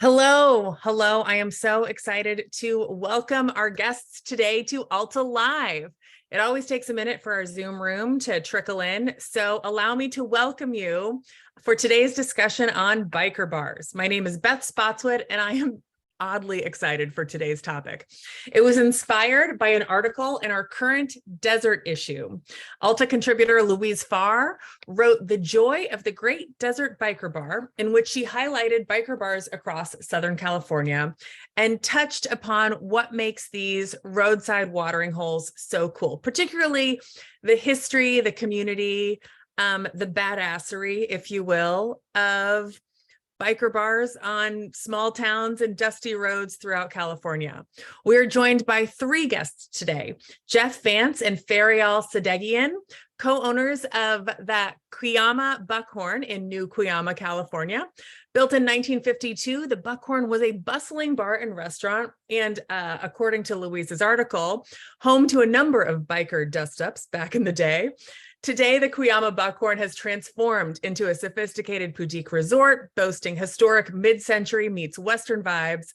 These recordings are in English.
Hello. I am so excited to welcome our guests today to Alta Live. It always takes a minute for our Zoom room to trickle in, so allow me to welcome you for today's discussion on biker bars. My name is Beth Spotswood, and I am oddly excited for today's topic. It was inspired by an article in our current desert issue. Alta contributor Louise Farr wrote The Joy of the Great Desert Biker Bar, in which she highlighted biker bars across Southern California and touched upon what makes these roadside watering holes so cool, particularly the history, the community, the badassery, if you will, of biker bars on small towns and dusty roads throughout California. We're joined by three guests today: Jeff Vance and Farial Sadegian, co-owners of the Cuyama Buckhorn in New Cuyama, California. Built in 1952, the Buckhorn was a bustling bar and restaurant, and according to Louise's article, home to a number of biker dust-ups back in the day. Today, the Cuyama Buckhorn has transformed into a sophisticated boutique resort, boasting historic mid-century meets Western vibes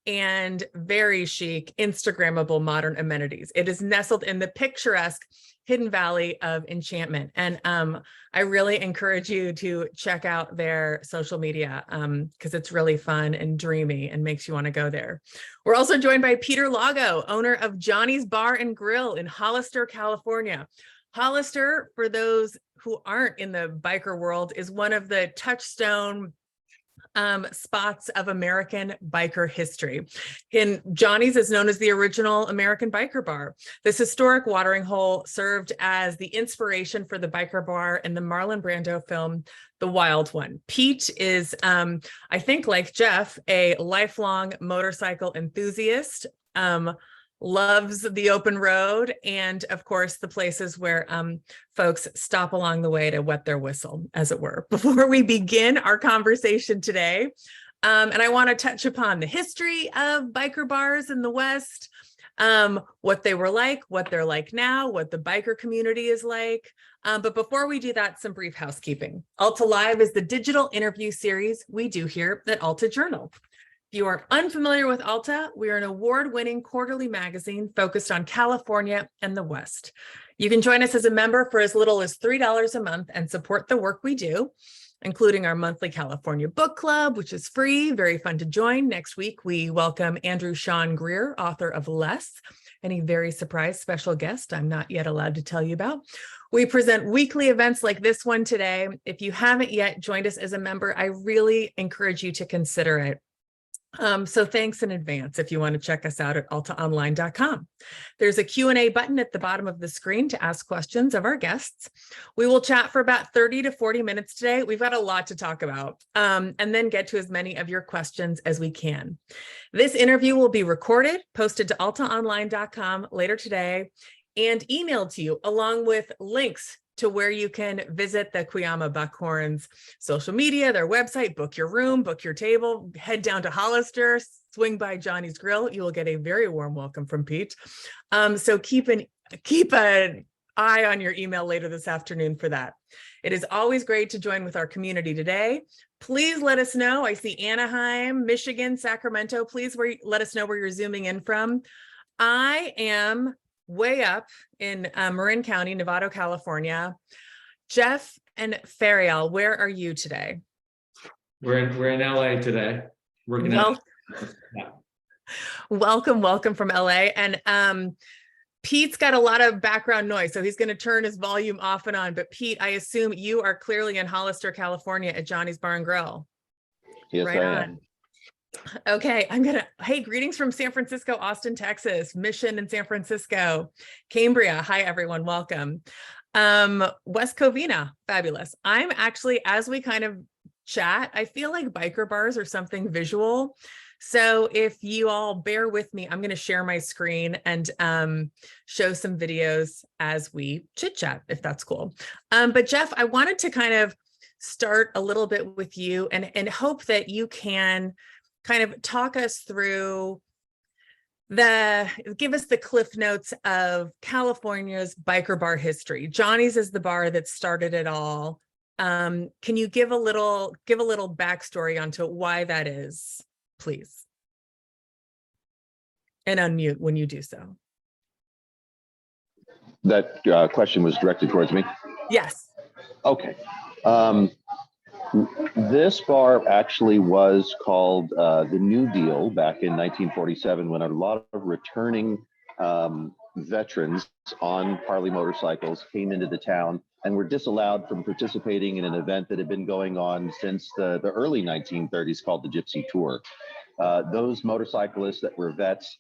and very chic, Instagrammable modern amenities. It is nestled in the picturesque hidden valley of enchantment. And I really encourage you to check out their social media because it's really fun and dreamy and makes you want to go there. We're also joined by Peter Lago, owner of Johnny's Bar and Grill in Hollister, California. Hollister, for those who aren't in the biker world, is one of the touchstone spots of American biker history. Johnny's is known as the original American biker bar. This historic watering hole served as the inspiration for the biker bar in the Marlon Brando film, The Wild One. Pete is, I think like Jeff, a lifelong motorcycle enthusiast, loves the open road, and of course the places where folks stop along the way to wet their whistle, as it were. Before we begin our conversation today, and I want to touch upon the history of biker bars in the West, what they were like, what they're like now, what the biker community is like. But before we do that, some brief housekeeping. Alta Live is the digital interview series we do here at Alta Journal. If you are unfamiliar with Alta, we are an award-winning quarterly magazine focused on California and the West. You can join us as a member for as little as $3 a month and support the work we do, including our monthly California book club, which is free, very fun to join. Next week, we welcome Andrew Sean Greer, author of Less, and a very surprise special guest I'm not yet allowed to tell you about. We present weekly events like this one today. If you haven't yet joined us as a member, I really encourage you to consider it. So thanks in advance if you want to check us out at altaonline.com. There's a Q&A button at the bottom of the screen to ask questions of our guests. We will chat for about 30 to 40 minutes today. We've got a lot to talk about, and then get to as many of your questions as we can. This interview will be recorded, posted to altaonline.com later today, and emailed to you along with links to where you can visit the Cuyama Buckhorn's social media, their website, book your room, book your table, head down to Hollister, swing by Johnny's Grill. You will get a very warm welcome from Pete. So keep an eye on your email later this afternoon for that. It is always great to join with our community today. Please let us know. I see Anaheim, Michigan, Sacramento. Please let us know where you're zooming in from. I am way up in Marin County, Novato, California. Jeff and Farial, where are you today? We're in LA today. Welcome from LA. And Pete's got a lot of background noise, so he's going to turn his volume off and on. But Pete, I assume you are clearly in Hollister, California at Johnny's Bar and Grill. Yes, right I on. am. Okay, hey, greetings from San Francisco, Austin, Texas, Mission in San Francisco, Cambria. Hi, everyone, welcome. West Covina, fabulous. I'm actually, as we kind of chat, I feel like biker bars are something visual. So if you all bear with me, I'm going to share my screen and show some videos as we chit chat, if that's cool. But Jeff, I wanted to kind of start a little bit with you and hope that you can kind of talk us through give us the cliff notes of California's biker bar history. Johnny's is the bar that started it all. Can you give a little backstory onto why that is, please. And unmute when you do so. That question was directed towards me. Yes. Okay. This bar actually was called the New Deal back in 1947, when a lot of returning veterans on Harley motorcycles came into the town and were disallowed from participating in an event that had been going on since the early 1930s called the Gypsy Tour. Those motorcyclists that were vets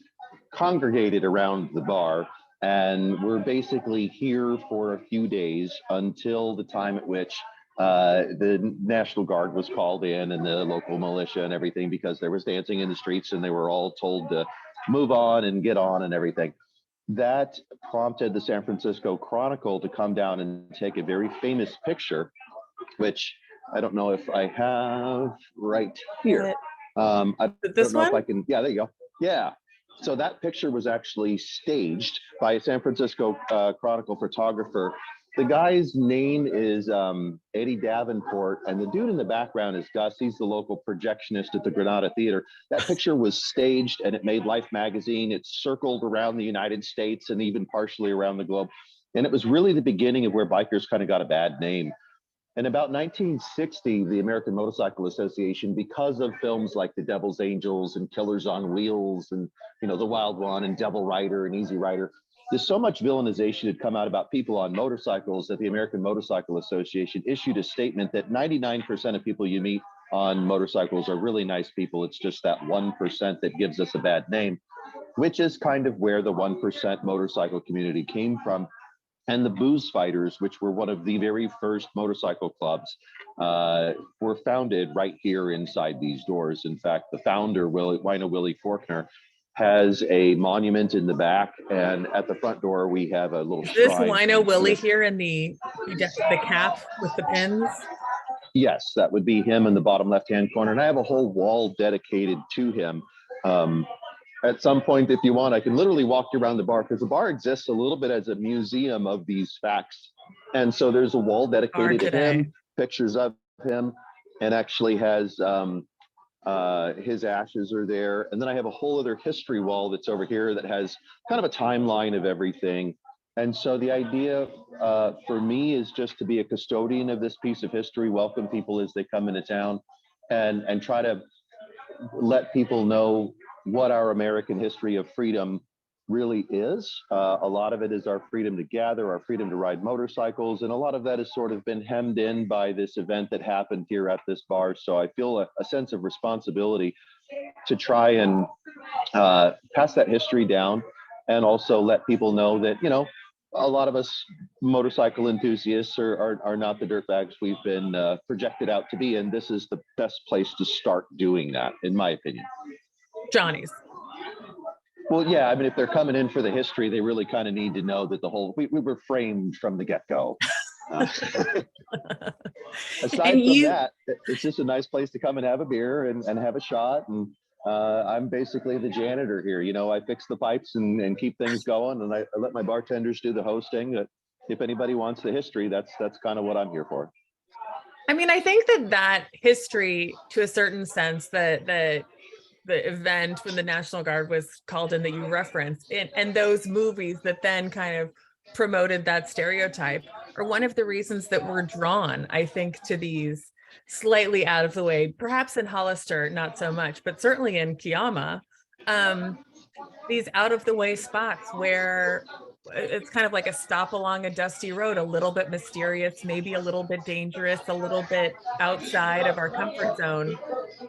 congregated around the bar and were basically here for a few days until the time at which the National Guard was called in and the local militia and everything, because there was dancing in the streets and they were all told to move on and get on and everything. That prompted the San Francisco Chronicle to come down and take a very famous picture, which I don't know if I have right here. I This don't know one? if I can. Yeah, there you go. Yeah. So that picture was actually staged by a San Francisco Chronicle photographer. The guy's name is Eddie Davenport, and the dude in the background is Gus. He's the local projectionist at the Granada Theater. That picture was staged, and it made Life magazine. It circled around the United States and even partially around the globe. And it was really the beginning of where bikers kind of got a bad name. In about 1960, the American Motorcycle Association, because of films like The Devil's Angels and Killers on Wheels and, you know, The Wild One and Devil Rider and Easy Rider, there's so much villainization had come out about people on motorcycles that the American Motorcycle Association issued a statement that 99% of people you meet on motorcycles are really nice people. It's just that 1% that gives us a bad name, which is kind of where the 1% motorcycle community came from. And the Booze Fighters, which were one of the very first motorcycle clubs, were founded right here inside these doors. In fact, the founder, Wino Willie Faulkner, has a monument in the back, and at the front door we have a little This shrine. Wino Willie here in the cap with the pins. Yes, that would be him in the bottom left-hand corner, and I have a whole wall dedicated to him. At some point, if you want, I can literally walk you around the bar, because the bar exists a little bit as a museum of these facts. And so there's a wall dedicated to him, pictures of him, and actually has his ashes are there. And then I have a whole other history wall that's over here that has kind of a timeline of everything. And so the idea for me is just to be a custodian of this piece of history, welcome people as they come into town, and try to let people know what our American history of freedom really is. A lot of it is our freedom to gather, our freedom to ride motorcycles, and a lot of that has sort of been hemmed in by this event that happened here at this bar. So I feel a sense of responsibility to try and pass that history down, and also let people know that, you know, a lot of us motorcycle enthusiasts are not the dirtbags we've been projected out to be, and this is the best place to start doing that, in my opinion. Johnny's. Well, yeah, I mean, if they're coming in for the history, they really kind of need to know that we were framed from the get-go. Aside from that, it's just a nice place to come and have a beer and have a shot. And I'm basically the janitor here. You know, I fix the pipes and keep things going, and I let my bartenders do the hosting. If anybody wants the history, that's kind of what I'm here for. I mean, I think that history, to a certain sense, the event when the National Guard was called in that you referenced, and those movies that then kind of promoted that stereotype, are one of the reasons that we're drawn, I think, to these slightly out of the way, perhaps in Hollister, not so much, but certainly in Cuyama, these out of the way spots where it's kind of like a stop along a dusty road, a little bit mysterious, maybe a little bit dangerous, a little bit outside of our comfort zone.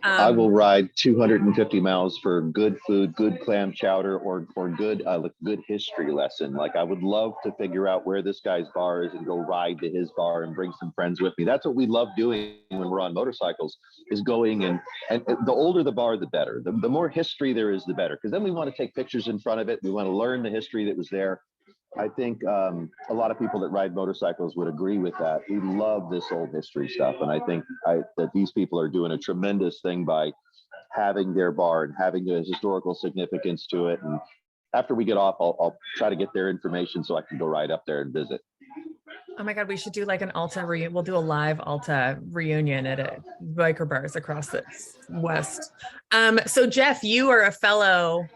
I will ride 250 miles for good food, good clam chowder, or good history lesson. Like, I would love to figure out where this guy's bar is and go ride to his bar and bring some friends with me. That's what we love doing when we're on motorcycles, is going and the older the bar, the better. The more history there is, the better, because then we want to take pictures in front of it. We want to learn the history that was there. I think a lot of people that ride motorcycles would agree with that. We love this old history stuff. And I think that these people are doing a tremendous thing by having their bar and having the historical significance to it. And after we get off, I'll try to get their information so I can go right up there and visit. Oh my God, we should do like an Alta reunion. We'll do a live Alta reunion at a biker bars across the West. So Jeff, you are a fellow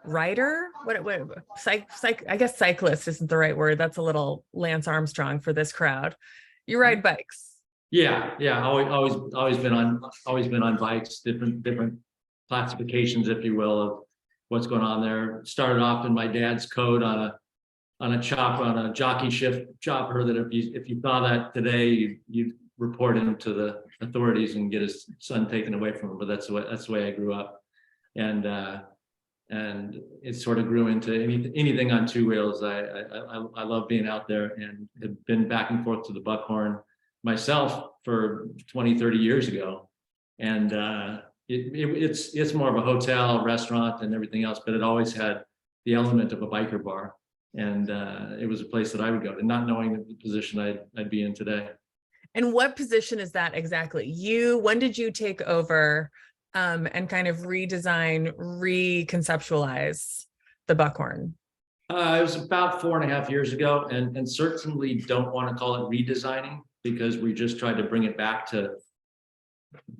rider. I guess cyclist isn't the right word. That's a little Lance Armstrong for this crowd. You ride bikes. Yeah. Always been on bikes, different classifications, if you will, of what's going on there. Started off in my dad's code on a jockey shift chopper that if you saw that today, you'd report him to the authorities and get his son taken away from him. But that's the way I grew up, and it sort of grew into anything on two wheels. I love being out there, and have been back and forth to the Buckhorn myself for 20, 30 years ago. And it's more of a hotel, restaurant, and everything else, but it always had the element of a biker bar. And it was a place that I would go to, not knowing the position I'd be in today. And what position is that exactly? When did you take over and kind of redesign, reconceptualize the Buckhorn? It was about 4.5 years ago, and certainly don't want to call it redesigning, because we just tried to bring it back to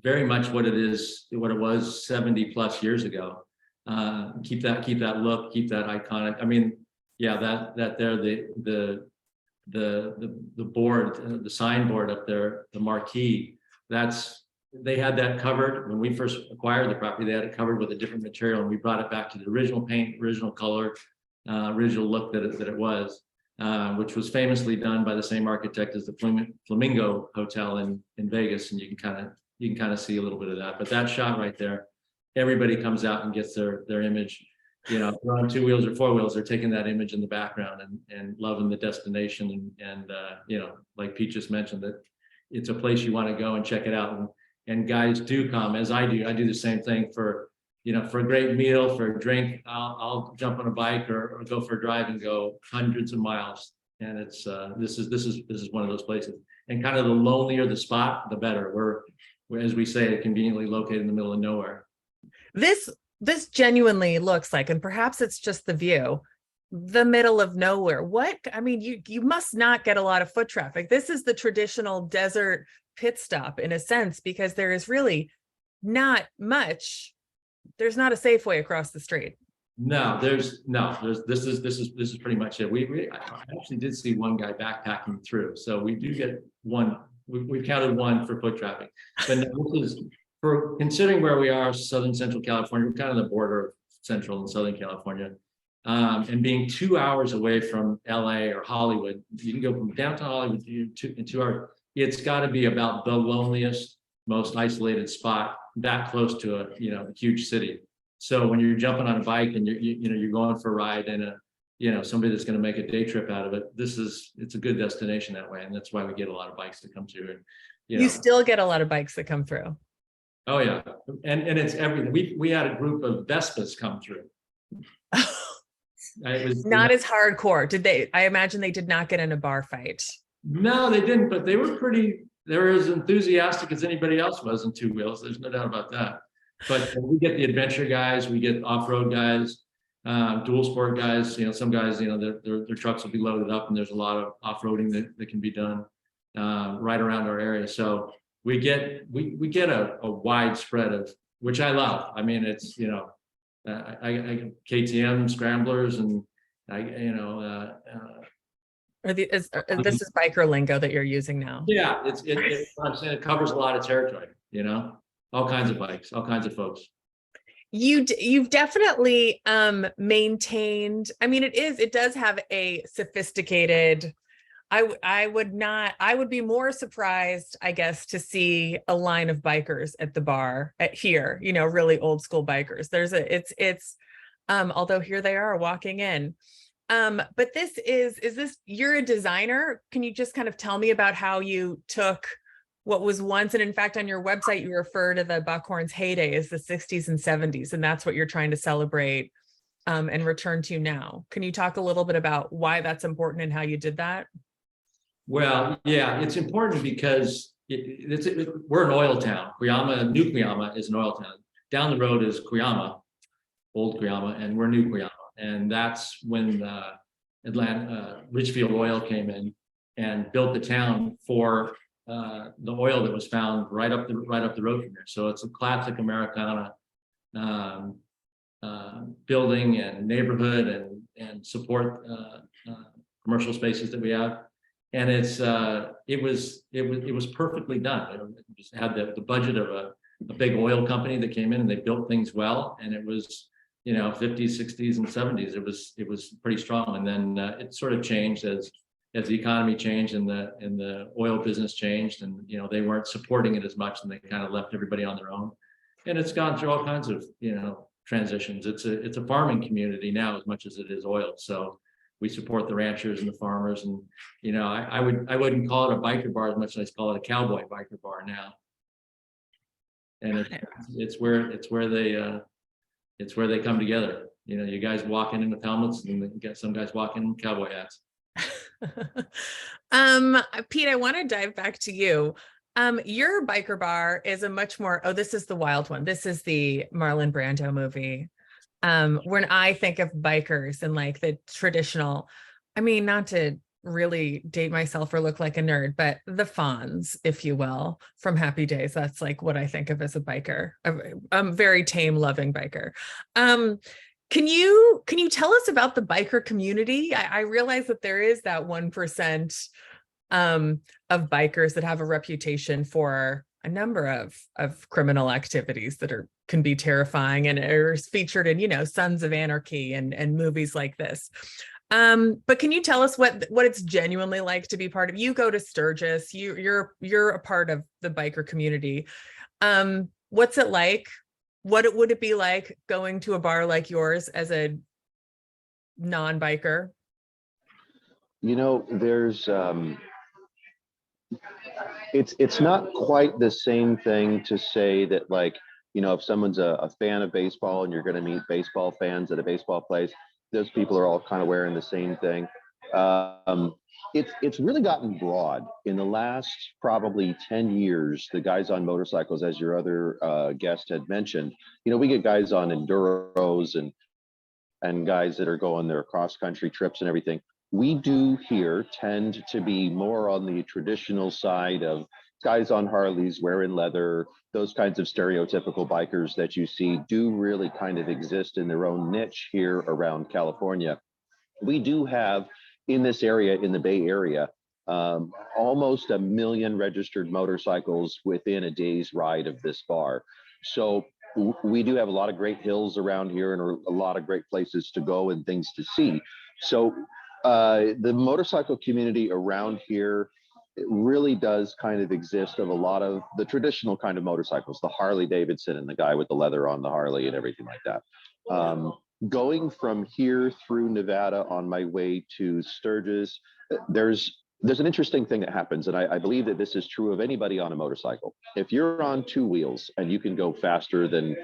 very much what it was 70 plus years ago. Keep that look, keep that iconic. I mean, yeah, that there, the board, the signboard up there, the marquee, they had that covered when we first acquired the property. They had it covered with a different material, and we brought it back to the original paint, original color, original look that it was, which was famously done by the same architect as the Flamingo Hotel in Vegas, and you can kind of see a little bit of that. But that shot right there, everybody comes out and gets their image. You know, if they're on two wheels or four wheels, they're taking that image in the background and loving the destination. And you know, like Pete just mentioned, that it's a place you want to go and check it out. And guys do come, as I do. I do the same thing for a great meal, for a drink. I'll jump on a bike or go for a drive and go hundreds of miles. And it's this is one of those places. And kind of the lonelier the spot, the better. We're, as we say, conveniently located in the middle of nowhere. This genuinely looks like, and perhaps it's just the view, the middle of nowhere. I mean, you must not get a lot of foot traffic. This is the traditional desert pit stop in a sense, because there is really not much. There's not a Safeway across the street. This is pretty much it. I actually did see one guy backpacking through, so we do get one. We've counted one for foot traffic, but no, this is for considering where we are, Southern Central California. We're kind of the border of Central and Southern California, and being 2 hours away from LA or Hollywood. You can go from downtown Hollywood in 2 hours. It's got to be about the loneliest, most isolated spot that close to a huge city. So when you're jumping on a bike and you're going for a ride and somebody that's going to make a day trip out of it, it's a good destination that way, and that's why we get a lot of bikes that come through. And you still get a lot of bikes that come through. Oh yeah, and it's everything. We had a group of Vespas come through. It was not as hardcore. Did they? I imagine they did not get in a bar fight. No, they didn't, but they were as enthusiastic as anybody else was in two wheels. There's no doubt about that. But we get the adventure guys, we get off-road guys, dual sport guys. Some guys, their trucks will be loaded up, and there's a lot of off-roading that can be done right around our area. So we get a wide spread of, which I love. I mean, it's I KTM scramblers, and this is biker lingo that you're using now. Yeah, I'm saying it covers a lot of territory. All kinds of bikes, all kinds of folks. You've definitely maintained. I mean, it does have a sophisticated. I would be more surprised, I guess, to see a line of bikers at the bar here. Really old school bikers. Although here they are walking in. But is this, you're a designer. Can you just kind of tell me about how you took what was once, and in fact, on your website, you refer to the Buckhorn's heyday as the 60s and 70s, and that's what you're trying to celebrate and return to now. Can you talk a little bit about why that's important and how you did that? Well, yeah, it's important because we're an oil town. New Cuyama is an oil town. Down the road is Cuyama, old Cuyama, and we're New Cuyama. And that's when Richfield Oil came in and built the town for the oil that was found right up the road from here. So it's a classic Americana building and neighborhood and support commercial spaces that we have. And it was perfectly done. It just had the budget of a big oil company that came in and they built things well. And it was, 50s, 60s, and 70s. It was pretty strong. And then it sort of changed as the economy changed and the oil business changed, and they weren't supporting it as much, and they kind of left everybody on their own. And it's gone through all kinds of transitions. It's a farming community now as much as it is oil. So we support the ranchers and the farmers, and I wouldn't call it a biker bar as much as I call it a cowboy biker bar now. And it's where they come together. You guys walking in with helmets, and you got some guys walking in cowboy hats. Pete, I want to dive back to you. Your biker bar is a much more, this is the wild one. This is the Marlon Brando movie. When I think of bikers and like the traditional, not to really date myself or look like a nerd, but the Fonz, if you will, from Happy Days, that's like what I think of as a biker, a very tame, loving biker. Can you tell us about the biker community? I realize that there is that 1% of bikers that have a reputation for a number of criminal activities that can be terrifying and are featured in, Sons of Anarchy and movies like this. But can you tell us what it's genuinely like to be part of? You go to Sturgis, you're a part of the biker community. What's it like? What would it be like going to a bar like yours as a non-biker? There's it's not quite the same thing to say that, like, if someone's a fan of baseball and you're going to meet baseball fans at a baseball place, those people are all kind of wearing the same thing. It's really gotten broad in the last probably 10 years. The guys on motorcycles, as your other guest had mentioned, we get guys on enduros and guys that are going their cross country trips and everything. We do here tend to be more on the traditional side of guys on Harleys wearing leather. Those kinds of stereotypical bikers that you see do really kind of exist in their own niche here around California. We do have in this area, in the Bay Area, almost 1 million registered motorcycles within a day's ride of this bar. So we do have a lot of great hills around here and a lot of great places to go and things to see. So the motorcycle community around here, it really does kind of exist of a lot of the traditional kind of motorcycles, the Harley Davidson and the guy with the leather on the Harley and everything like that. Going from here through Nevada on my way to Sturgis, there's an interesting thing that happens, and I believe that this is true of anybody on a motorcycle. If you're on two wheels and you can go faster than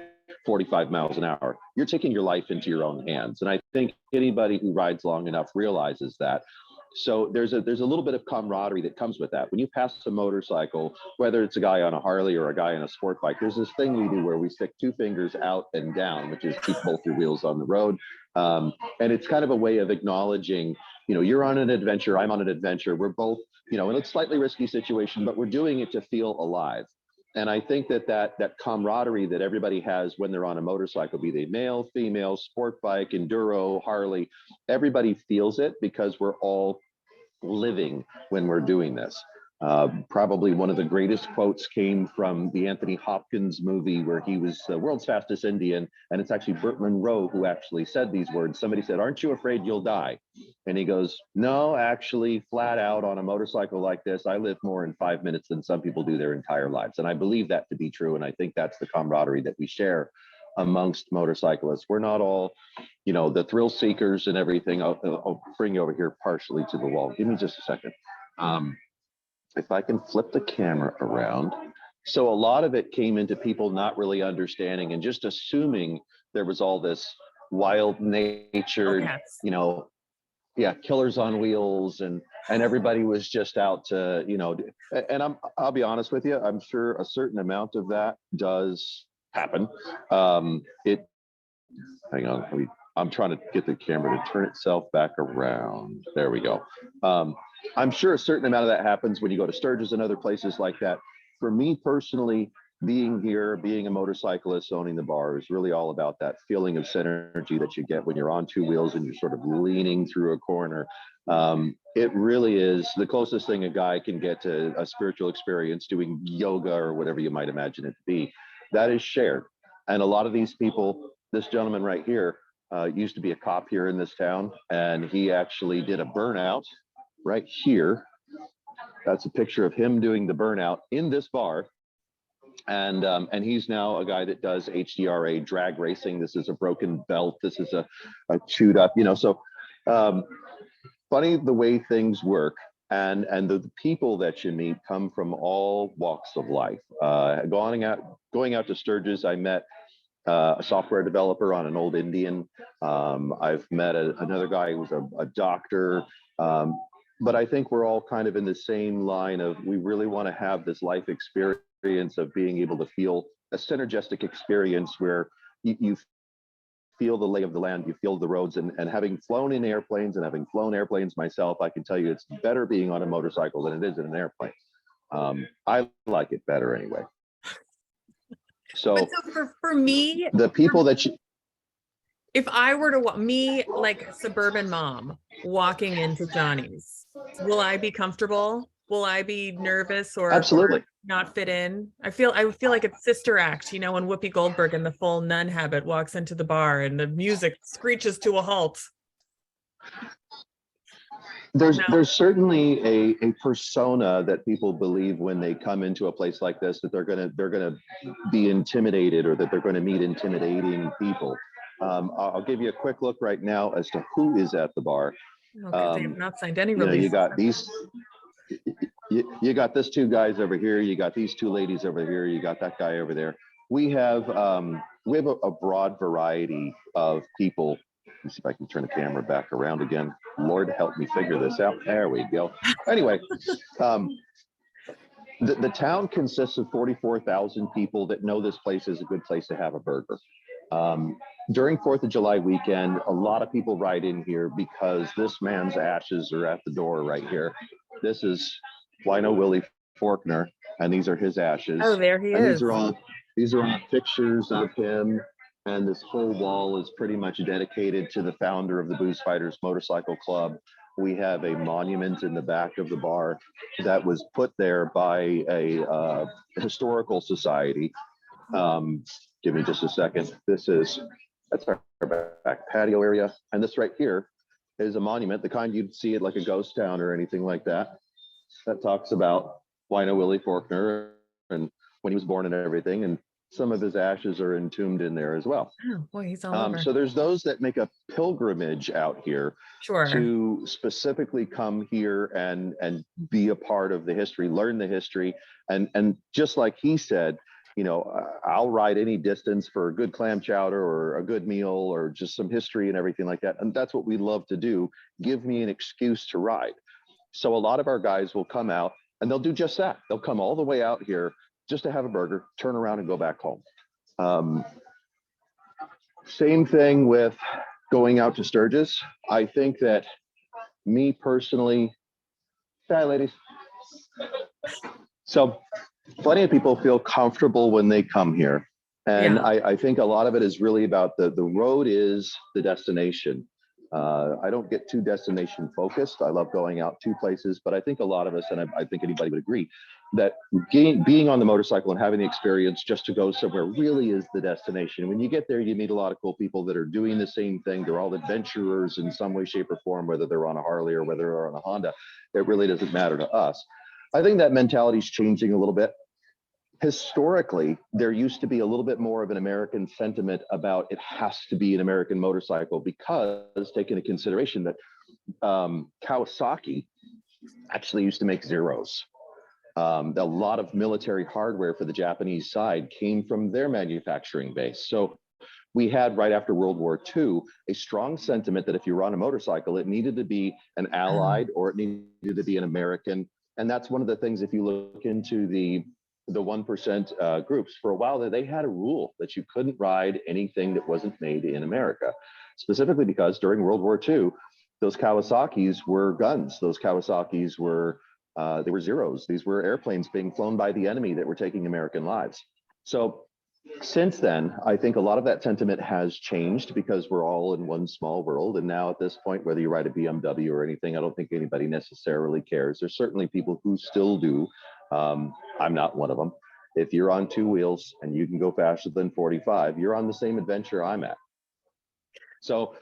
45 miles an hour, you're taking your life into your own hands. And I think anybody who rides long enough realizes that. So there's a little bit of camaraderie that comes with that. When you pass a motorcycle, whether it's a guy on a Harley or a guy on a sport bike, there's this thing we do where we stick 2 fingers out and down, which is keep both your wheels on the road. And it's kind of a way of acknowledging, you're on an adventure, I'm on an adventure. We're both, in a slightly risky situation, but we're doing it to feel alive. And I think that camaraderie that everybody has when they're on a motorcycle, be they male, female, sport bike, enduro, Harley, everybody feels it because we're all living when we're doing this. Probably one of the greatest quotes came from the Anthony Hopkins movie where he was the world's fastest Indian. And it's actually Burt Monroe who actually said these words. Somebody said, "Aren't you afraid you'll die?" And he goes, "No, actually, flat out on a motorcycle like this, I live more in 5 minutes than some people do their entire lives." And I believe that to be true. And I think that's the camaraderie that we share amongst motorcyclists. We're not all, the thrill seekers and everything. I'll bring you over here partially to the wall. Give me just a second. If I can flip the camera around. So a lot of it came into people not really understanding and just assuming there was all this wild nature, killers on wheels, and everybody was just out to, and I'll be honest with you, I'm sure a certain amount of that does happen. Hang on, let me I'm trying to get the camera to turn itself back around. There we go. I'm sure a certain amount of that happens when you go to Sturgis and other places like that. For me personally, being here, being a motorcyclist, owning the bar is really all about that feeling of synergy that you get when you're on two wheels and you're sort of leaning through a corner. It really is the closest thing a guy can get to a spiritual experience, doing yoga or whatever you might imagine it to be. That is shared. And a lot of these people, this gentleman right here, used to be a cop here in this town, and he actually did a burnout right here. That's a picture of him doing the burnout in this bar. And he's now a guy that does HDRA drag racing. This is a broken belt. This is a chewed up, you know, so funny the way things work. And the people that you meet come from all walks of life. Going out to Sturgis, I met a software developer on an old Indian. I've met another guy who was a doctor. But I think we're all kind of in the same line of, we really want to have this life experience of being able to feel a synergistic experience where you feel the lay of the land, you feel the roads, and having flown in airplanes and having flown airplanes myself, I can tell you it's better being on a motorcycle than it is in an airplane. I like it better anyway. So for me, the people that you, if I were to me, like a suburban mom walking into Johnny's, will I be comfortable? Will I be nervous or absolutely not fit in? I feel like it's Sister Act, you know, when Whoopi Goldberg in the full nun habit walks into the bar and the music screeches to a halt. There's certainly a persona that people believe when they come into a place like this, that they're gonna be intimidated, or that they're going to meet intimidating people. I'll give you a quick look right now as to who is at the bar. Okay, they have not signed any you know, release. you got these. You got this two guys over here. You got these two ladies over here. You got that guy over there. We have a broad variety of people. Let me see if I can turn the camera back around again. Lord help me figure this out. There we go. Anyway, the town consists of 44,000 people that know this place is a good place to have a burger. During 4th of July weekend, a lot of people ride in here because this man's ashes are at the door right here. This is Wino Willie Faulkner, and these are his ashes. Oh, there he is. These are all pictures of him, and this whole wall is pretty much dedicated to the founder of the Booze Fighters Motorcycle Club. We have a monument in the back of the bar that was put there by a historical society. Give me just a second. That's our back patio area. And this right here is a monument, the kind you'd see it like a ghost town or anything like that. That talks about Wino Willie Faulkner and when he was born and everything. And some of his ashes are entombed in there as well. Oh boy, he's all over. So there's those that make a pilgrimage out here to specifically come here and be a part of the history, learn the history. And just like he said, you know, I'll ride any distance for a good clam chowder or a good meal or just some history and everything like that. And that's what we love to do. Give me an excuse to ride. So a lot of our guys will come out and they'll do just that. They'll come all the way out here just to have a burger, turn around and go back home. Same thing with going out to Sturgis. I think that me personally, hi ladies. So plenty of people feel comfortable when they come here. And yeah. I think a lot of it is really about the road is the destination. I don't get too destination focused. I love going out to places, but I think a lot of us, and I think anybody would agree, that being on the motorcycle and having the experience just to go somewhere really is the destination. When you get there, you meet a lot of cool people that are doing the same thing. They're all adventurers in some way, shape, or form, whether they're on a Harley or whether they're on a Honda. It really doesn't matter to us. I think that mentality is changing a little bit. Historically, there used to be a little bit more of an American sentiment about it has to be an American motorcycle, because take into consideration that Kawasaki actually used to make Zeros. A lot of military hardware for the Japanese side came from their manufacturing base. So we had, right after World War II, a strong sentiment that if you were on a motorcycle, it needed to be an Allied or it needed to be an American. And that's one of the things, if you look into the the 1% groups. For a while there, they had a rule that you couldn't ride anything that wasn't made in America, specifically because during World War II, those Kawasaki's were guns. Those Kawasaki's were they were Zeros. These were airplanes being flown by the enemy that were taking American lives. So since then, I think a lot of that sentiment has changed because we're all in one small world. And now at this point, whether you ride a BMW or anything, I don't think anybody necessarily cares. There's certainly people who still do. I'm not one of them. If you're on two wheels and you can go faster than 45, you're on the same adventure I'm at. So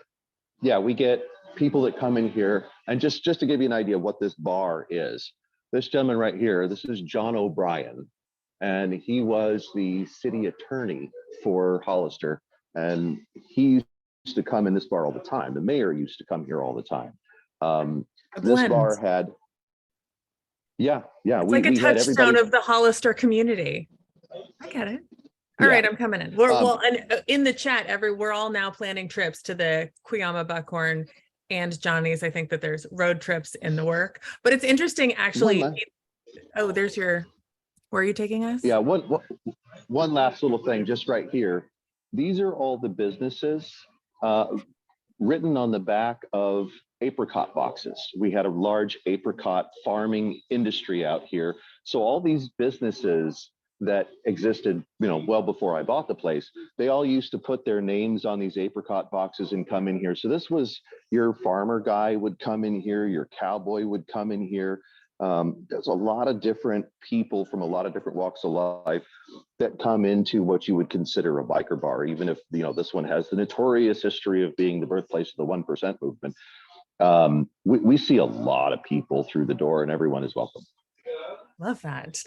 yeah, we get people that come in here, and just to give you an idea of what this bar is, this gentleman right here, this is John O'Brien, and he was the city attorney for Hollister, and he used to come in this bar all the time. The mayor used to come here all the time. This bar had, yeah, it's like a touchstone of the Hollister community. I get it. All right, I'm coming in. Well, and in the chat, we're all now planning trips to the Cuyama Buckhorn and Johnny's. I think that there's road trips in the work, but it's interesting actually. Oh, there's your, where are you taking us? Yeah, one last little thing just right here. These are all the businesses written on the back of apricot boxes. We had a large apricot farming industry out here. So all these businesses that existed, well before I bought the place, they all used to put their names on these apricot boxes and come in here. So this was your farmer guy would come in here, your cowboy would come in here. There's a lot of different people from a lot of different walks of life that come into what you would consider a biker bar, even if, this one has the notorious history of being the birthplace of the 1% movement. We see a lot of people through the door, and everyone is welcome. Love that.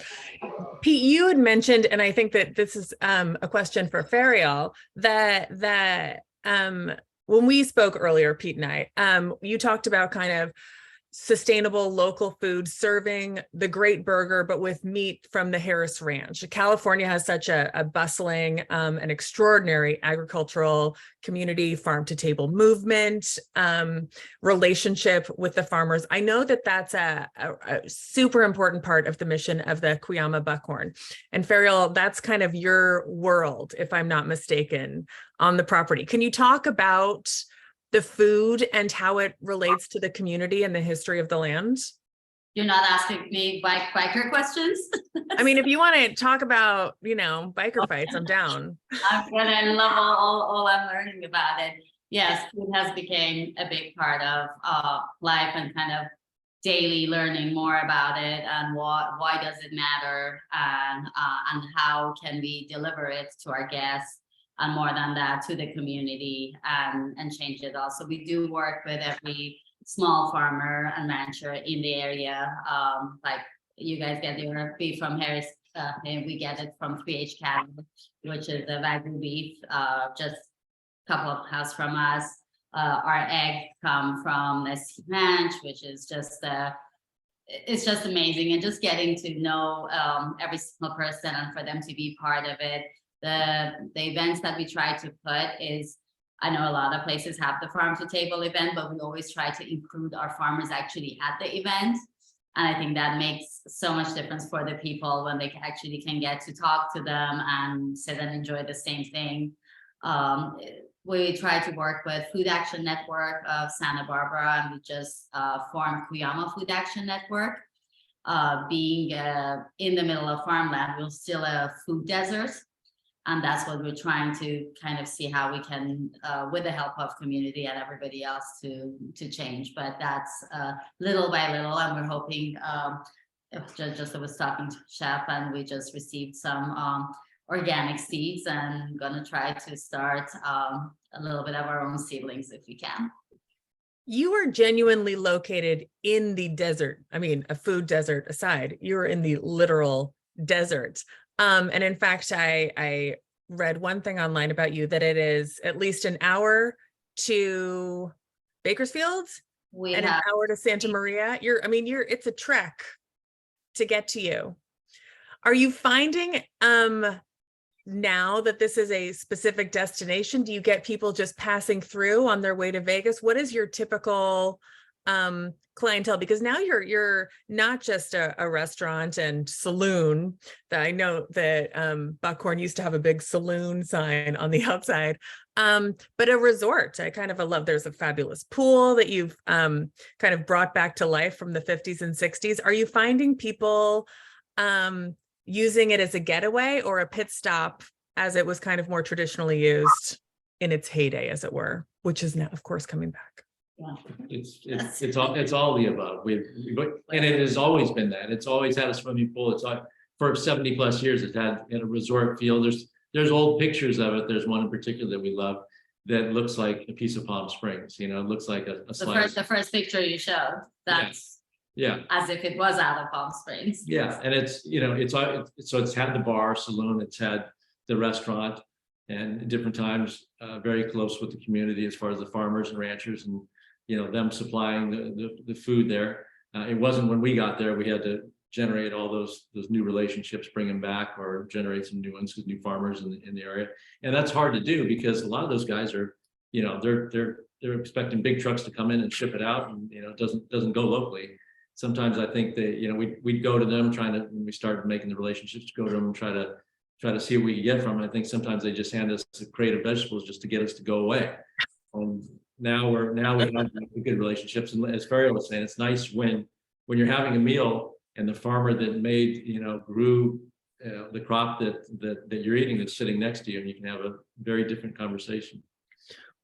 Pete, you had mentioned, and I think that this is a question for Farial, that when we spoke earlier, Pete and I, you talked about kind of sustainable local food, serving the great burger, but with meat from the Harris Ranch. California has such a bustling and extraordinary agricultural community, farm to table movement, relationship with the farmers. I know that that's a super important part of the mission of the Cuyama Buckhorn. And Farial, that's kind of your world, if I'm not mistaken, on the property. Can you talk about the food and how it relates to the community and the history of the land? You're not asking me biker questions? I mean, if you want to talk about, biker fights, I'm down. I'm good. I love all I'm learning about it. Yes, food has become a big part of life and kind of daily learning more about it and why does it matter and how can we deliver it to our guests, and more than that, to the community and change it all. So we do work with every small farmer and rancher in the area. Like you guys get your beef from Harris, and we get it from 3H Cattle, which is the Wagyu beef, just a couple of houses from us. Our eggs come from this ranch, which is just it's just amazing, and just getting to know every single person and for them to be part of it. The events that we try to put is, I know a lot of places have the farm to table event, but we always try to include our farmers actually at the event. And I think that makes so much difference for the people when they actually can get to talk to them and sit and enjoy the same thing. We try to work with Food Action Network of Santa Barbara, and we just formed Cuyama Food Action Network. Being in the middle of farmland, we're still a food desert. And that's what we're trying to kind of see how we can, with the help of community and everybody else, to change. But that's little by little, and we're hoping. Just I was talking to Chef, and we just received some organic seeds, and gonna try to start a little bit of our own seedlings if we can. You are genuinely located in the desert. I mean, a food desert aside, you're in the literal desert. And in fact, I read one thing online about you, that it is at least an hour to Bakersfield and an hour to Santa Maria. It's a trek to get to you. Are you finding now that this is a specific destination, do you get people just passing through on their way to Vegas? What is your typical clientele, because now you're not just a restaurant and saloon. That I know that Buckhorn used to have a big saloon sign on the outside, but a resort. I kind of love, there's a fabulous pool that you've kind of brought back to life from the 50s and 60s. Are you finding people using it as a getaway or a pit stop as it was kind of more traditionally used in its heyday, as it were, which is now of course coming back? It's all the above. And it has always been that. It's always had a swimming pool. It's for 70 plus years. It's had in a resort feel. There's old pictures of it. There's one in particular that we love that looks like a piece of Palm Springs. You know, it looks like a slice. The first picture you showed, that's as if it was out of Palm Springs. Yeah, and it's, you know, it's had the bar, saloon, it's had the restaurant, and at different times very close with the community as far as the farmers and ranchers, and you know, them supplying the food there. It wasn't when we got there, we had to generate all those new relationships, bring them back, or generate some new ones with new farmers in the area. And that's hard to do because a lot of those guys are, you know, they're expecting big trucks to come in and ship it out, and you know, it doesn't go locally. Sometimes I think that, you know, we'd go to them when we started making the relationships, go to them and try to see what we could get from them. I think sometimes they just hand us a crate of vegetables just to get us to go away. Now we have good relationships, and as Farrell was saying, it's nice when you're having a meal and the farmer that made, you know, grew the crop that you're eating is sitting next to you, and you can have a very different conversation.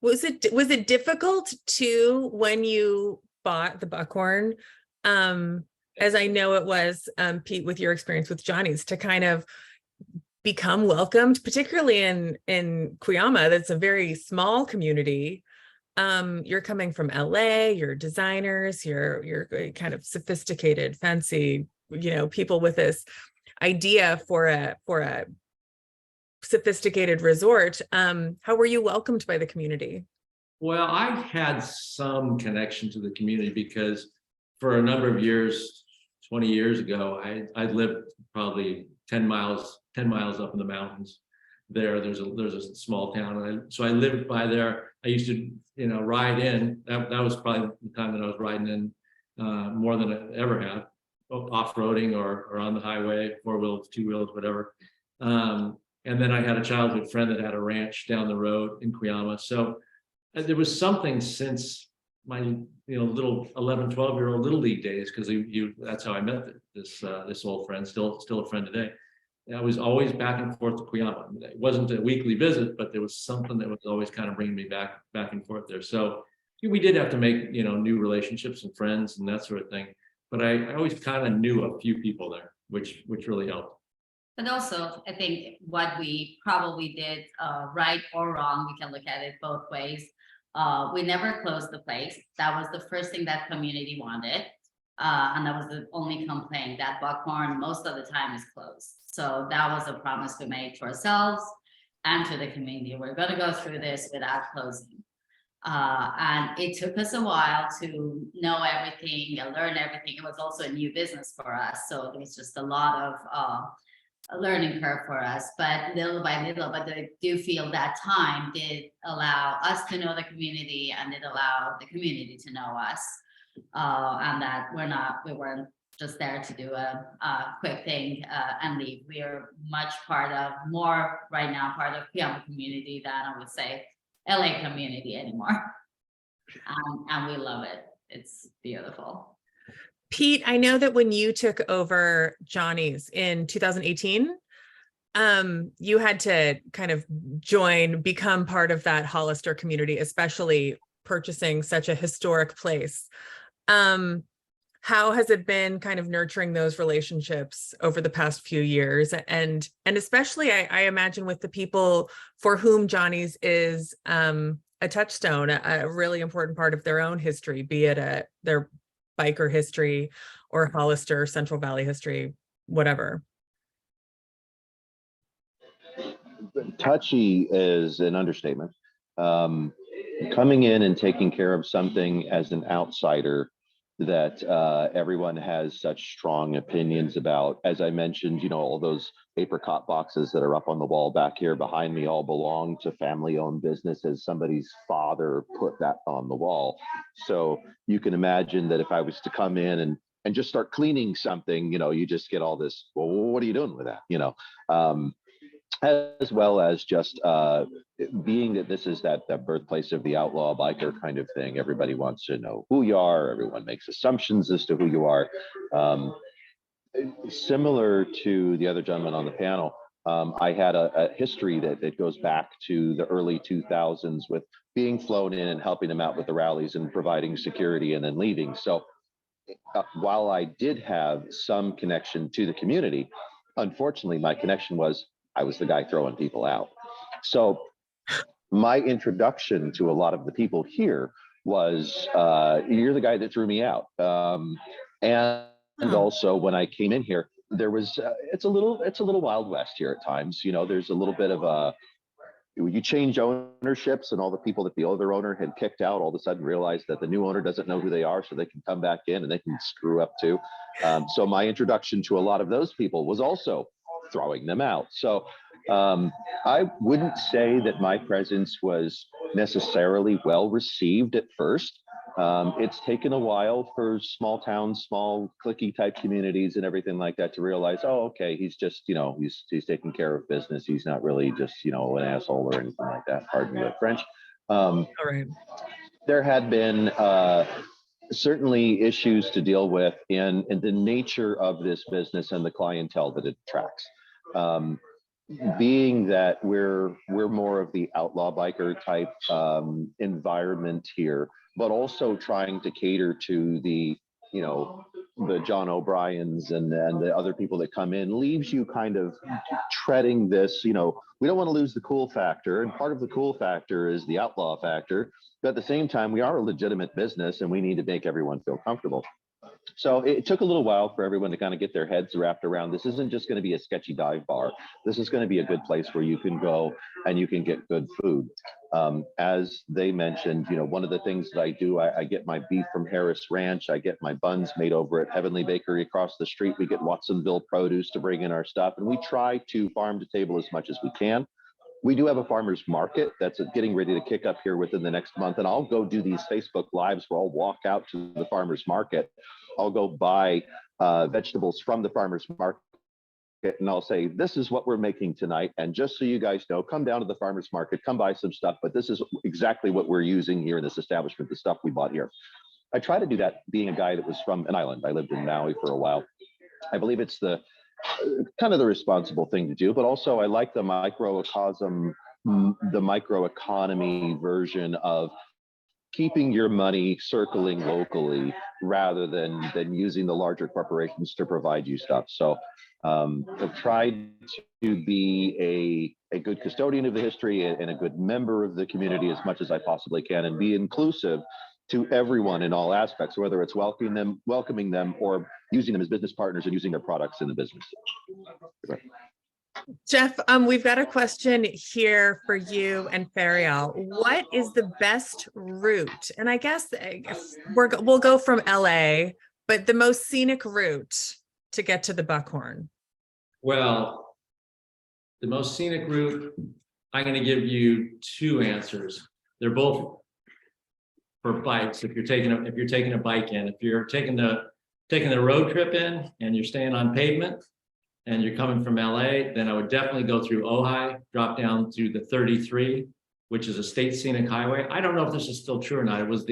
Was it difficult to, when you bought the Buckhorn, as I know it was, Pete, with your experience with Johnny's, to kind of become welcomed, particularly in Cuyama, that's a very small community. You're coming from LA, you're designers, you're kind of sophisticated, fancy, you know, people with this idea for a sophisticated resort. How were you welcomed by the community? Well, I had some connection to the community because for a number of years, 20 years ago, I lived probably 10 miles up in the mountains. There's a small town, so I lived by there. I used to, you know, ride in. That was probably the time that I was riding in more than I ever have, off-roading or on the highway, 4-wheels, 2-wheels, whatever. And then I had a childhood friend that had a ranch down the road in Cuyama. So there was something since my, you know, little 11, 12-year-old little league days, because that's how I met this old friend, still a friend today. I was always back and forth to Cuyama. It wasn't a weekly visit, but there was something that was always kind of bringing me back and forth there. So we did have to make, you know, new relationships and friends and that sort of thing. But I always kind of knew a few people there, which really helped. But also, I think what we probably did right or wrong, we can look at it both ways. We never closed the place. That was the first thing that community wanted. And that was the only complaint, that Buckhorn most of the time is closed. So that was a promise we made to ourselves and to the community. We're going to go through this without closing. And it took us a while to know everything and learn everything. It was also a new business for us. So there was just a lot of a learning curve for us, but little by little, but I do feel that time did allow us to know the community, and it allowed the community to know us. And that we weren't just there to do a quick thing and leave. We are more right now part of Cuyama community than I would say LA community anymore. And we love it. It's beautiful. Pete, I know that when you took over Johnny's in 2018, you had to kind of become part of that Hollister community, especially purchasing such a historic place. How has it been kind of nurturing those relationships over the past few years? And especially, I imagine, with the people for whom Johnny's is a touchstone, a really important part of their own history, be it their biker history or Hollister, Central Valley history, whatever. Touchy is an understatement. Coming in and taking care of something as an outsider that everyone has such strong opinions about. As I mentioned, all those apricot boxes that are up on the wall back here behind me all belong to family-owned businesses. Somebody's father put that on the wall. So you can imagine that if I was to come in and just start cleaning something, you just get all this, well, what are you doing with that? As well as just being that this is that birthplace of the outlaw biker kind of thing. Everybody wants to know who you are. Everyone makes assumptions as to who you are. Similar to the other gentleman on the panel, I had a history that goes back to the early 2000s with being flown in and helping them out with the rallies and providing security and then leaving. So while I did have some connection to the community, unfortunately, my connection was I was the guy throwing people out. So my introduction to a lot of the people here was, you're the guy that threw me out. And also when I came in here, there was, it's a little Wild West here at times. There's a little bit of you change ownerships, and all the people that the other owner had kicked out all of a sudden realize that the new owner doesn't know who they are, so they can come back in and they can screw up too. So my introduction to a lot of those people was also throwing them out. So I wouldn't say that my presence was necessarily well received at first. It's taken a while for small towns, small cliquey type communities and everything like that to realize, oh, okay, he's just, he's taking care of business. He's not really just, an asshole or anything like that. Pardon the French. All right. There had been certainly issues to deal with in the nature of this business and the clientele that it attracts. Being that we're more of the outlaw biker type environment here, but also trying to cater to the John O'Briens and the other people that come in, leaves you kind of treading this, we don't want to lose the cool factor. And part of the cool factor is the outlaw factor. But at the same time, we are a legitimate business and we need to make everyone feel comfortable. So it took a little while for everyone to kind of get their heads wrapped around. This isn't just going to be a sketchy dive bar. This is going to be a good place where you can go and you can get good food. As they mentioned, one of the things that I do, I get my beef from Harris Ranch. I get my buns made over at Heavenly Bakery across the street. We get Watsonville produce to bring in our stuff. And we try to farm to table as much as we can. We do have a farmer's market that's getting ready to kick up here within the next month. And I'll go do these Facebook Lives where I'll walk out to the farmer's market. I'll go buy vegetables from the farmer's market and I'll say, this is what we're making tonight. And just so you guys know, come down to the farmer's market, come buy some stuff. But this is exactly what we're using here in this establishment, the stuff we bought here. I try to do that being a guy that was from an island. I lived in Maui for a while. I believe it's the kind of the responsible thing to do, but also I like the microcosm, the microeconomy version of keeping your money circling locally rather than using the larger corporations to provide you stuff. So I've tried to be a good custodian of the history and a good member of the community as much as I possibly can, and be inclusive to everyone in all aspects, whether it's welcoming them or using them as business partners and using their products in the business. Jeff, we've got a question here for you and Fariel. What is the best route? And I guess we'll go from LA, but the most scenic route to get to the Buckhorn. Well, the most scenic route, I'm going to give you two answers. They're both for bikes. If you're taking a bike in, if you're taking the road trip in and you're staying on pavement and you're coming from LA, then I would definitely go through Ojai, drop down through the 33, which is a state scenic highway. I don't know if this is still true or not. It was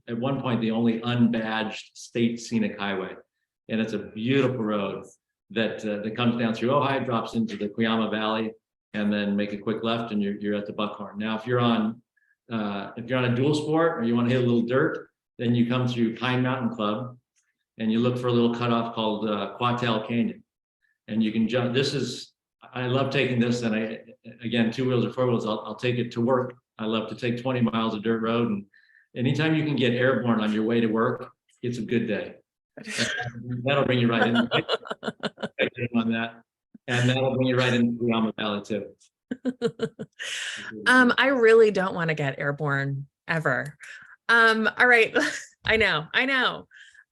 at one point the only unbadged state scenic highway, and it's a beautiful road that comes down through Ojai, drops into the Cuyama Valley, and then make a quick left, and you're at the Buckhorn. Now, if you're on a dual sport or you want to hit a little dirt, then you come through Pine Mountain Club and you look for a little cutoff called Quatel Canyon. And you can jump. I love taking this, and again, 2 wheels or 4 wheels, I'll take it to work. I love to take 20 miles of dirt road, and anytime you can get airborne on your way to work, it's a good day. That'll bring you right in on that. And that'll bring you right into Cuyama Valley too. I really don't want to get airborne ever. All right. I know.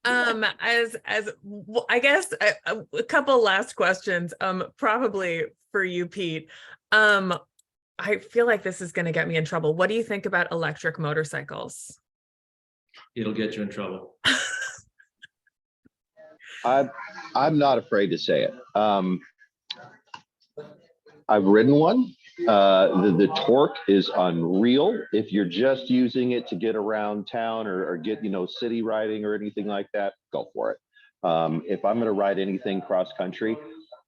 I guess a couple last questions, probably for you, Pete. I feel like this is going to get me in trouble. What do you think about electric motorcycles? It'll get you in trouble. I'm not afraid to say it. I've ridden one. The torque is unreal. If you're just using it to get around town or get, city riding or anything like that, go for it. If I'm going to ride anything cross country,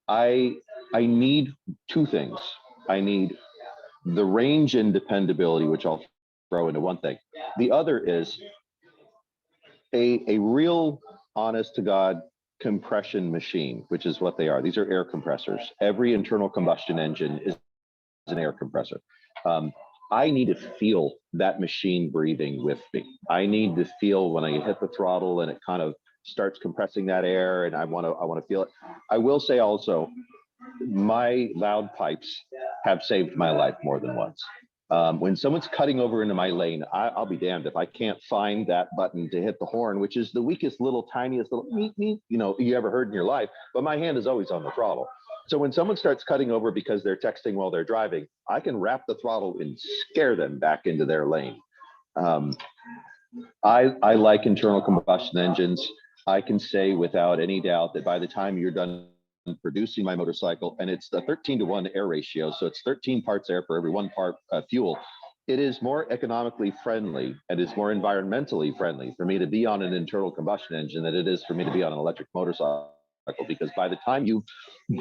I need two things. I need the range and dependability, which I'll throw into one thing. The other is a real honest to God compression machine, which is what they are. These are air compressors. Every internal combustion engine is an air compressor. I need to feel that machine breathing with me. I need to feel when I hit the throttle and it kind of starts compressing that air, and I want to feel it. I will say also, my loud pipes have saved my life more than once. When someone's cutting over into my lane, I'll be damned if I can't find that button to hit the horn, which is the weakest little, tiniest little meep, meep, you ever heard in your life. But my hand is always on the throttle. So when someone starts cutting over because they're texting while they're driving, I can wrap the throttle and scare them back into their lane. I like internal combustion engines. I can say without any doubt that by the time you're done producing my motorcycle, and it's the 13-to-1 air ratio, so it's 13 parts air for every 1 part fuel, it is more economically friendly and is more environmentally friendly for me to be on an internal combustion engine than it is for me to be on an electric motorcycle, because by the time you've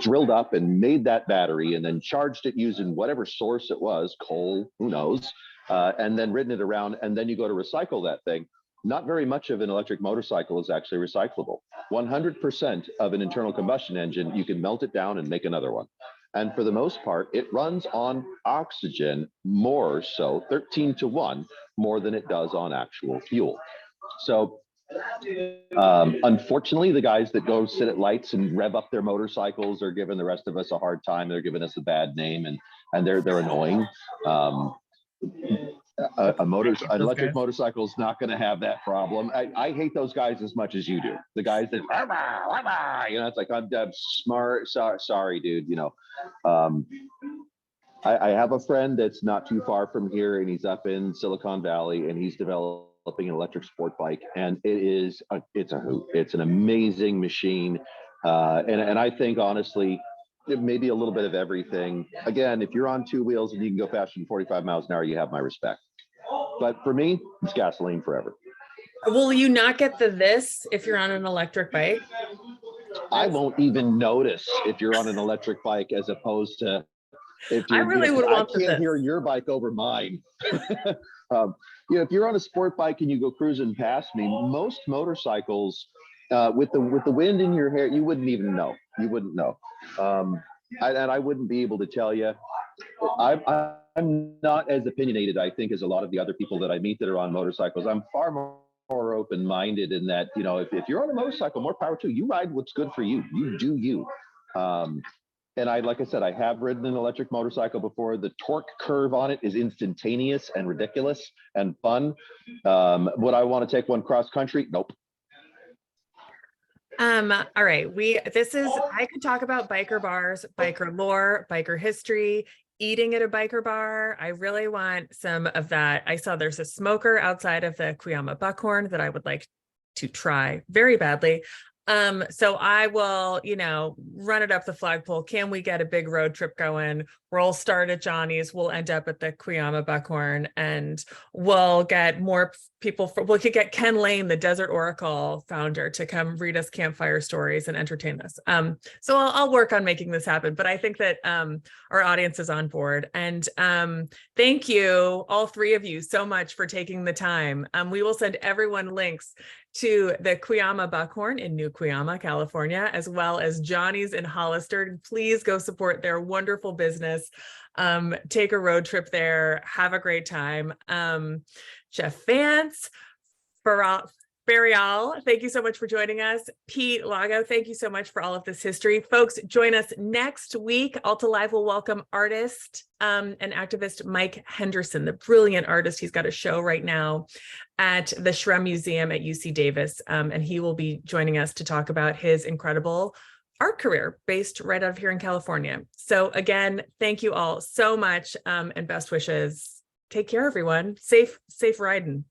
drilled up and made that battery and then charged it using whatever source it was, coal, who knows, and then ridden it around, and then you go to recycle that thing, not very much of an electric motorcycle is actually recyclable. 100% of an internal combustion engine, you can melt it down and make another one. And for the most part, it runs on oxygen more so, 13-to-1, more than it does on actual fuel. So unfortunately, the guys that go sit at lights and rev up their motorcycles are giving the rest of us a hard time. They're giving us a bad name, and they're annoying. An electric motorcycle is not going to have that problem. I hate those guys as much as you do. The guys that, it's like, I'm smart. Sorry, dude. I have a friend that's not too far from here, and he's up in Silicon Valley, and he's developing an electric sport bike, and it's a hoot. It's an amazing machine, and I think honestly, maybe a little bit of everything. Again, if you're on two wheels and you can go faster than 45 miles an hour, you have my respect. But for me, it's gasoline forever. Will you not get this if you're on an electric bike? I won't even notice if you're on an electric bike as opposed to if you're. I really would want I can't hear your bike over mine. If you're on a sport bike and you go cruising past me, most motorcycles with the wind in your hair, you wouldn't even know. You wouldn't know. And I wouldn't be able to tell you. I'm not as opinionated, I think, as a lot of the other people that I meet that are on motorcycles. I'm far more open-minded in that, if you're on a motorcycle, more power to you. You ride what's good for you. You do you. And like I said, I have ridden an electric motorcycle before. The torque curve on it is instantaneous and ridiculous and fun. Would I want to take one cross country? Nope. All right. I could talk about biker bars, biker lore, biker history, eating at a biker bar. I really want some of that. I saw there's a smoker outside of the Cuyama Buckhorn that I would like to try very badly. So I will, run it up the flagpole. Can we get a big road trip going? We'll start at Johnny's. We'll end up at the Cuyama Buckhorn, and we'll get more people. We could get Ken Lane, the Desert Oracle founder, to come read us campfire stories and entertain us. So I'll work on making this happen. But I think that our audience is on board. And thank you, all three of you, so much for taking the time. We will send everyone links to the Cuyama Buckhorn in New Cuyama, California, as well as Johnny's in Hollister. Please go support their wonderful business. Take a road trip there. Have a great time. Jeff Vance, Burial, thank you so much for joining us. Pete Lago, thank you so much for all of this history. Folks, join us next week. Alta Live will welcome artist and activist Mike Henderson, the brilliant artist. He's got a show right now at the Shrem Museum at UC Davis, and he will be joining us to talk about his incredible art career based right out of here in California. So again, thank you all so much, and best wishes. Take care, everyone. Safe riding.